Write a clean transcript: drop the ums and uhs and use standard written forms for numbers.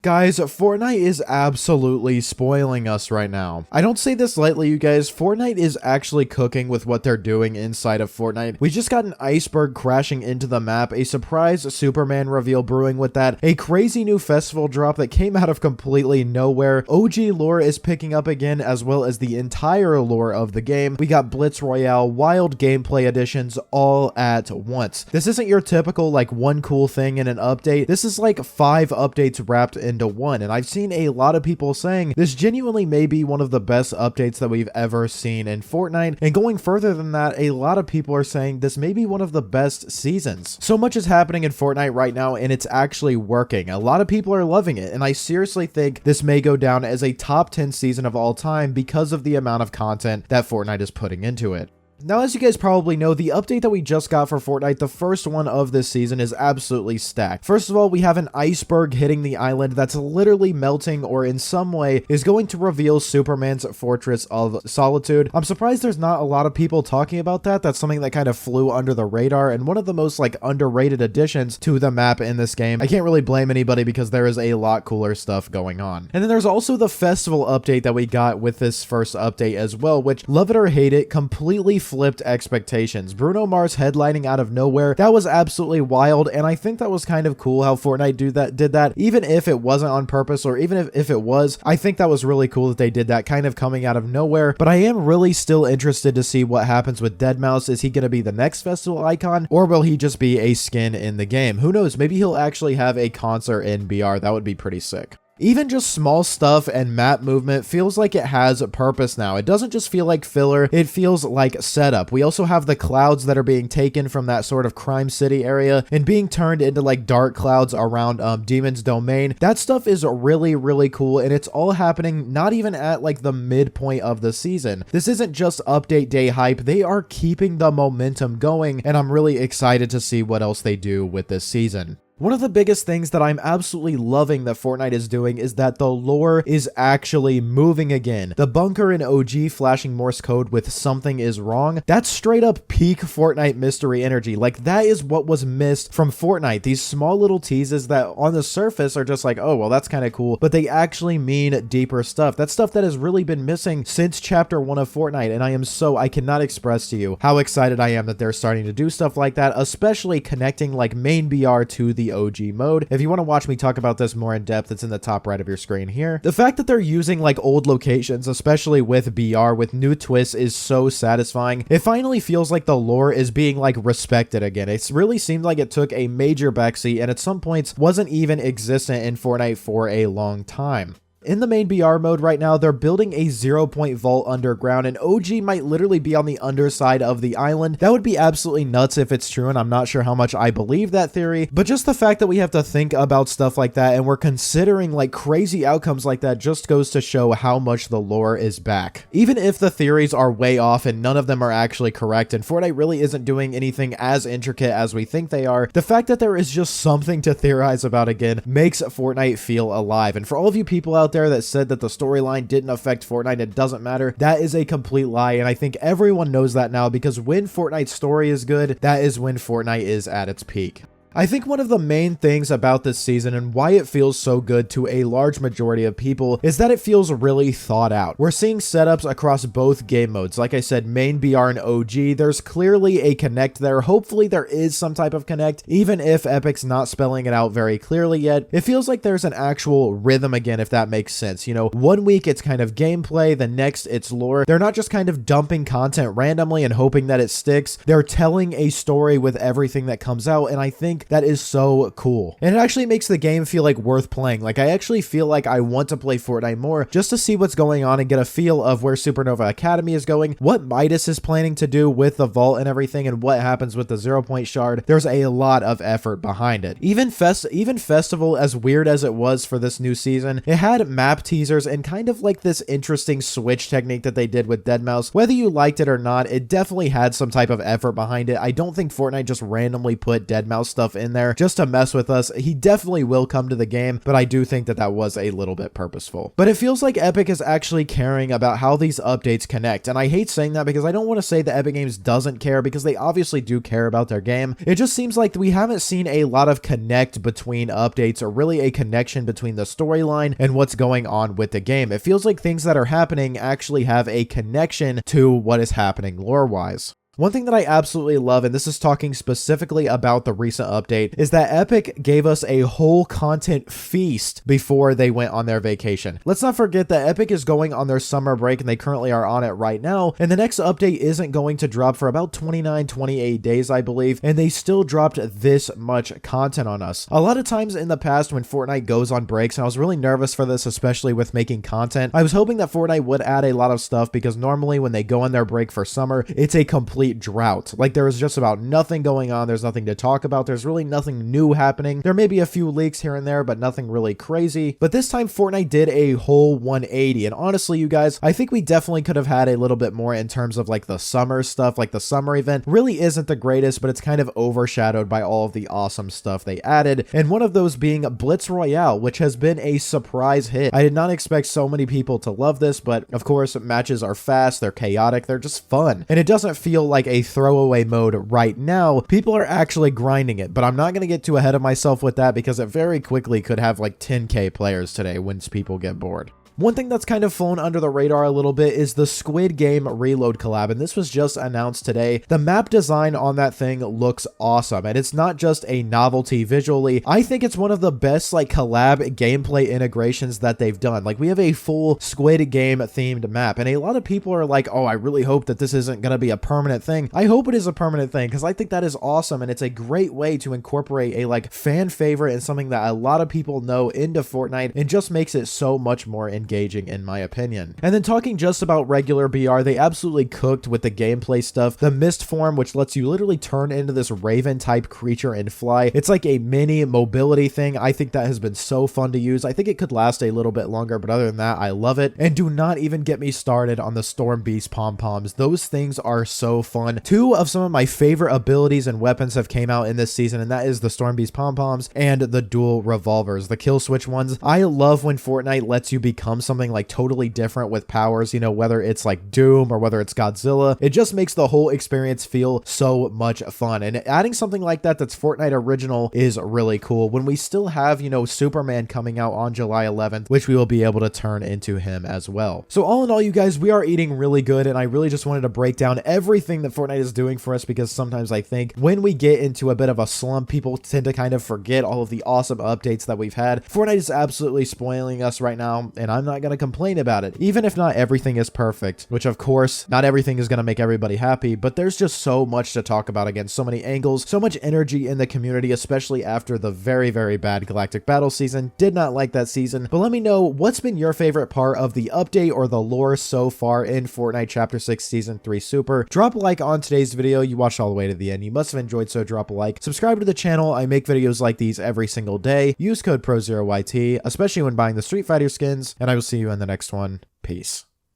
Guys, Fortnite is absolutely spoiling us right now. I don't say this lightly, you guys. Fortnite is actually cooking with what they're doing inside of Fortnite. We just got an iceberg crashing into the map, a surprise Superman reveal brewing with that, a crazy new festival drop that came out of completely nowhere. OG lore is picking up again, as well as the entire lore of the game. We got Blitz Royale, wild gameplay additions all at once. This isn't your typical like one cool thing in an update. This is like 5 updates wrapped into one, and I've seen a lot of people saying this genuinely may be one of the best updates that we've ever seen in Fortnite, and going further than that, a lot of people are saying this may be one of the best seasons. So much is happening in Fortnite right now, and it's actually working. A lot of people are loving it, and I seriously think this may go down as a top 10 season of all time because of the amount of content that Fortnite is putting into it. Now, as you guys probably know, the update that we just got for Fortnite, the first one of this season, is absolutely stacked. First of all, we have an iceberg hitting the island that's literally melting, or in some way is going to reveal Superman's Fortress of Solitude. I'm surprised there's not a lot of people talking about that. That's something that kind of flew under the radar, and one of the most like underrated additions to the map in this game. I can't really blame anybody because there is a lot cooler stuff going on. And then there's also the festival update that we got with this first update as well, which, love it or hate it, completely flipped expectations. Bruno Mars headlining out of nowhere, that was absolutely wild, and I think that was kind of cool how Fortnite did that, even if it wasn't on purpose, or even if it was. I think that was really cool that they did that, kind of coming out of nowhere. But I am really still interested to see what happens with deadmau5. Is he going to be the next festival icon, or will he just be a skin in the game? Who knows? Maybe he'll actually have a concert in BR. That would be pretty sick. Even just small stuff and map movement feels like it has a purpose now. It doesn't just feel like filler, it feels like setup. We also have the clouds that are being taken from that sort of crime city area and being turned into like dark clouds around Demon's Domain. That stuff is really, really cool, and it's all happening not even at like the midpoint of the season. This isn't just update day hype. They are keeping the momentum going, and I'm really excited to see what else they do with this season. One of the biggest things that I'm absolutely loving that Fortnite is doing is that the lore is actually moving again. The bunker in OG flashing Morse code with "something is wrong," that's straight up peak Fortnite mystery energy. Like, that is what was missed from Fortnite. These small little teases that on the surface are just like, oh, well, that's kind of cool, but they actually mean deeper stuff. That's stuff that has really been missing since chapter 1 of Fortnite, and I cannot express to you how excited I am that they're starting to do stuff like that, especially connecting like main BR to the OG mode. If you want to watch me talk about this more in depth, it's in the top right of your screen here. The fact that they're using like old locations, especially with BR, with new twists, is so satisfying. It finally feels like the lore is being like respected again. It's really seemed like it took a major backseat, and at some points wasn't even existent in Fortnite for a long time. In the main BR mode right now, they're building a 0-point vault underground, and OG might literally be on the underside of the island. That would be absolutely nuts if it's true, and I'm not sure how much I believe that theory, but just the fact that we have to think about stuff like that and we're considering like crazy outcomes like that just goes to show how much the lore is back. Even if the theories are way off and none of them are actually correct, and Fortnite really isn't doing anything as intricate as we think they are, the fact that there is just something to theorize about again makes Fortnite feel alive. And for all of you people out there that said that the storyline didn't affect Fortnite, it doesn't matter, that is a complete lie, and I think everyone knows that now, because when Fortnite's story is good, that is when Fortnite is at its peak. I think one of the main things about this season and why it feels so good to a large majority of people is that it feels really thought out. We're seeing setups across both game modes. Like I said, main BR and OG, there's clearly a connect there. Hopefully there is some type of connect, even if Epic's not spelling it out very clearly yet. It feels like there's an actual rhythm again, if that makes sense. You know, one week it's kind of gameplay, the next it's lore. They're not just kind of dumping content randomly and hoping that it sticks. They're telling a story with everything that comes out, and I think that is so cool. And it actually makes the game feel like worth playing. Like, I actually feel like I want to play Fortnite more just to see what's going on and get a feel of where Supernova Academy is going, what Midas is planning to do with the vault and everything, and what happens with the 0-point shard. There's a lot of effort behind it. Even Festival, as weird as it was for this new season, it had map teasers and kind of like this interesting switch technique that they did with deadmau5. Whether you liked it or not, it definitely had some type of effort behind it. I don't think Fortnite just randomly put deadmau5 stuff stuff in there just to mess with us. He definitely will come to the game, but I do think that that was a little bit purposeful. But it feels like Epic is actually caring about how these updates connect, and I hate saying that because I don't want to say that Epic Games doesn't care, because they obviously do care about their game. It just seems like we haven't seen a lot of connect between updates, or really a connection between the storyline and what's going on with the game. It feels like things that are happening actually have a connection to what is happening lore-wise. One thing that I absolutely love, and this is talking specifically about the recent update, is that Epic gave us a whole content feast before they went on their vacation. Let's not forget that Epic is going on their summer break, and they currently are on it right now, and the next update isn't going to drop for about 29, 28 days, I believe, and they still dropped this much content on us. A lot of times in the past when Fortnite goes on breaks, and I was really nervous for this, especially with making content, I was hoping that Fortnite would add a lot of stuff, because normally when they go on their break for summer, it's a complete drought. Like, there is just about nothing going on. There's nothing to talk about. There's really nothing new happening. There may be a few leaks here and there, but nothing really crazy. But this time Fortnite did a whole 180, and honestly, you guys, I think we definitely could have had a little bit more in terms of like the summer stuff. Like, the summer event really isn't the greatest, but it's kind of overshadowed by all of the awesome stuff they added, and one of those being Blitz Royale, which has been a surprise hit. I did not expect so many people to love this, but of course, matches are fast, they're chaotic, they're just fun, and it doesn't feel like a throwaway mode right now. People are actually grinding it, but I'm not going to get too ahead of myself with that, because it very quickly could have like 10k players today once people get bored. One thing that's kind of flown under the radar a little bit is the Squid Game Reload collab, and this was just announced today. The map design on that thing looks awesome, and it's not just a novelty visually. I think it's one of the best like collab gameplay integrations that they've done. Like, we have a full Squid Game themed map, and a lot of people are like, oh, I really hope that this isn't going to be a permanent thing. I hope it is a permanent thing, because I think that is awesome, and it's a great way to incorporate a like fan favorite and something that a lot of people know into Fortnite, and just makes it so much more engaging, in my opinion. And then talking just about regular BR, they absolutely cooked with the gameplay stuff. The mist form, which lets you literally turn into this raven type creature and fly. It's like a mini mobility thing. I think that has been so fun to use. I think it could last a little bit longer, but other than that, I love it. And do not even get me started on the Storm Beast pom-poms. Those things are so fun. Two of some of my favorite abilities and weapons have came out in this season, and that is the Storm Beast pom-poms and the dual revolvers, the kill switch ones. I love when Fortnite lets you become something like totally different with powers, you know, whether it's like Doom or whether it's Godzilla. It just makes the whole experience feel so much fun, and adding something like that that's Fortnite original is really cool when we still have, you know, Superman coming out on July 11th, which we will be able to turn into him as well. So all in all, you guys, we are eating really good, and I really just wanted to break down everything that Fortnite is doing for us, because sometimes I think when we get into a bit of a slump, people tend to kind of forget all of the awesome updates that we've had. Fortnite is absolutely spoiling us right now, and I'm not going to complain about it, even if not everything is perfect, which of course, not everything is going to make everybody happy, but there's just so much to talk about. Again, so many angles, so much energy in the community, especially after the very, very bad Galactic Battle season. Did not like that season, but let me know what's been your favorite part of the update or the lore so far in Fortnite Chapter 6 Season 3 Super. Drop a like on today's video. You watched all the way to the end. You must have enjoyed, so drop a like. Subscribe to the channel. I make videos like these every single day. Use code PROZEROYT, especially when buying the Street Fighter skins, and I will see you in the next one. Peace.